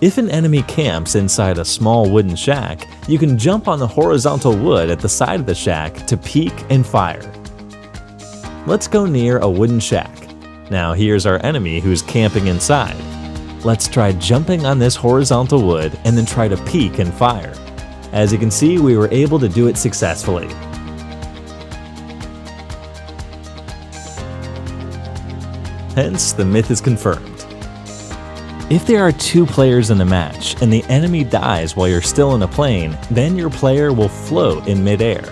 If an enemy camps inside a small wooden shack, you can jump on the horizontal wood at the side of the shack to peek and fire. Let's go near a wooden shack. Now here's our enemy who's camping inside. Let's try jumping on this horizontal wood and then try to peek and fire. As you can see, we were able to do it successfully. Hence, the myth is confirmed. If there are 2 players in a match and the enemy dies while you're still in a plane, then your player will float in midair.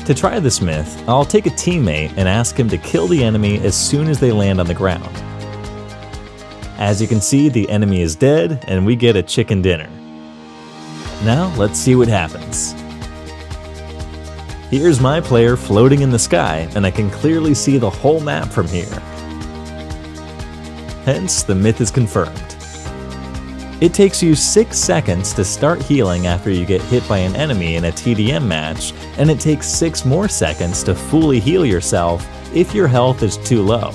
To try this myth, I'll take a teammate and ask him to kill the enemy as soon as they land on the ground. As you can see, the enemy is dead and we get a chicken dinner. Now let's see what happens. Here's my player floating in the sky and I can clearly see the whole map from here. Hence, the myth is confirmed. It takes you 6 seconds to start healing after you get hit by an enemy in a TDM match, and it takes 6 more seconds to fully heal yourself if your health is too low.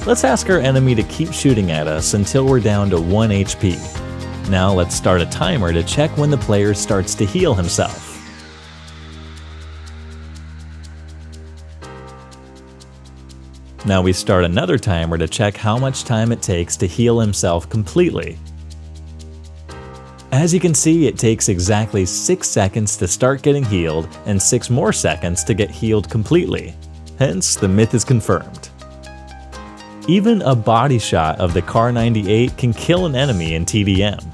Let's ask our enemy to keep shooting at us until we're down to 1 HP. Now let's start a timer to check when the player starts to heal himself. Now we start another timer to check how much time it takes to heal himself completely. As you can see, it takes exactly 6 seconds to start getting healed and 6 more seconds to get healed completely. Hence, the myth is confirmed. Even a body shot of the Kar 98 can kill an enemy in TDM.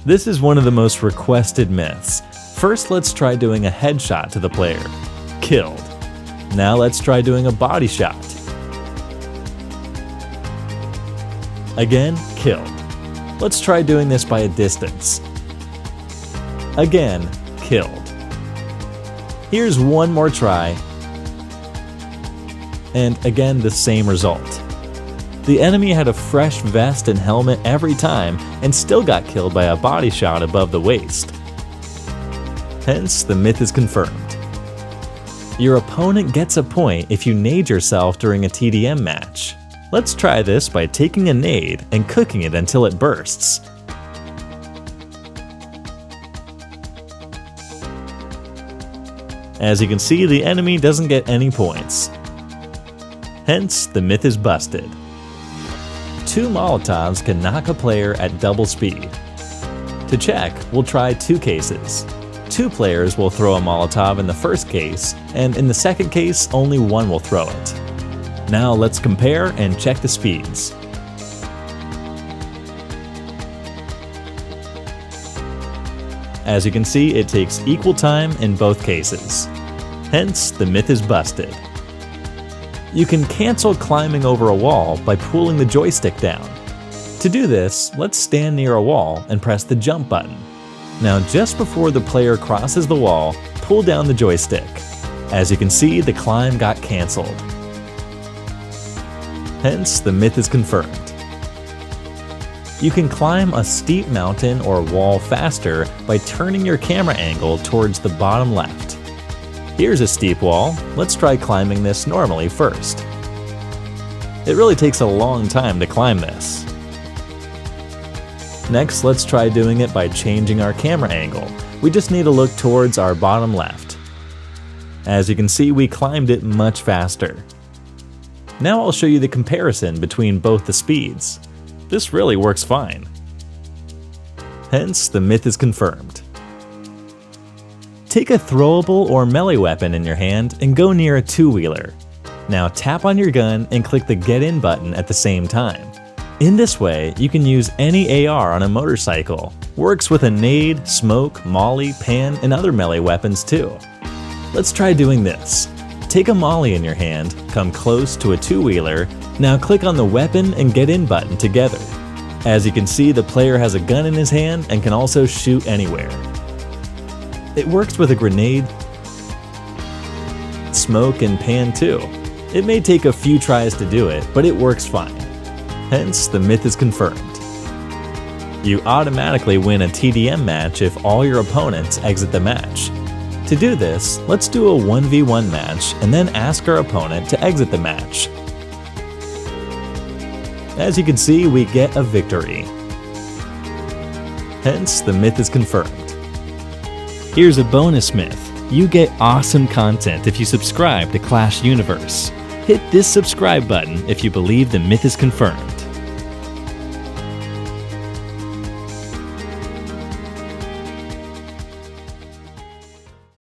This is one of the most requested myths. First, let's try doing a headshot to the player. Killed. Now let's try doing a body shot. Again, killed. Let's try doing this by a distance. Again, killed. Here's one more try. And again, the same result. The enemy had a fresh vest and helmet every time and still got killed by a body shot above the waist. Hence, the myth is confirmed. Your opponent gets a point if you nade yourself during a TDM match. Let's try this by taking a nade and cooking it until it bursts. As you can see, the enemy doesn't get any points. Hence, the myth is busted. 2 Molotovs can knock a player at double speed. To check, we'll try 2 cases. 2 players will throw a Molotov in the first case, and in the second case, only one will throw it. Now let's compare and check the speeds. As you can see, it takes equal time in both cases. Hence, the myth is busted. You can cancel climbing over a wall by pulling the joystick down. To do this, let's stand near a wall and press the jump button. Now just before the player crosses the wall, pull down the joystick. As you can see, the climb got cancelled. Hence, the myth is confirmed. You can climb a steep mountain or wall faster by turning your camera angle towards the bottom left. Here's a steep wall. Let's try climbing this normally first. It really takes a long time to climb this. Next, let's try doing it by changing our camera angle. We just need to look towards our bottom left. As you can see, we climbed it much faster. Now I'll show you the comparison between both the speeds. This really works fine. Hence, the myth is confirmed. Take a throwable or melee weapon in your hand and go near a 2-wheeler. Now tap on your gun and click the Get In button at the same time. In this way, you can use any AR on a motorcycle. Works with a nade, smoke, molly, pan, and other melee weapons too. Let's try doing this. Take a molly in your hand, come close to a 2-wheeler, now click on the weapon and Get In button together. As you can see, the player has a gun in his hand and can also shoot anywhere. It works with a grenade, smoke, and pan too. It may take a few tries to do it, but it works fine. Hence, the myth is confirmed. You automatically win a TDM match if all your opponents exit the match. To do this, let's do a 1v1 match and then ask our opponent to exit the match. As you can see, we get a victory. Hence, the myth is confirmed. Here's a bonus myth. You get awesome content if you subscribe to Clash Universe. Hit this subscribe button if you believe the myth is confirmed.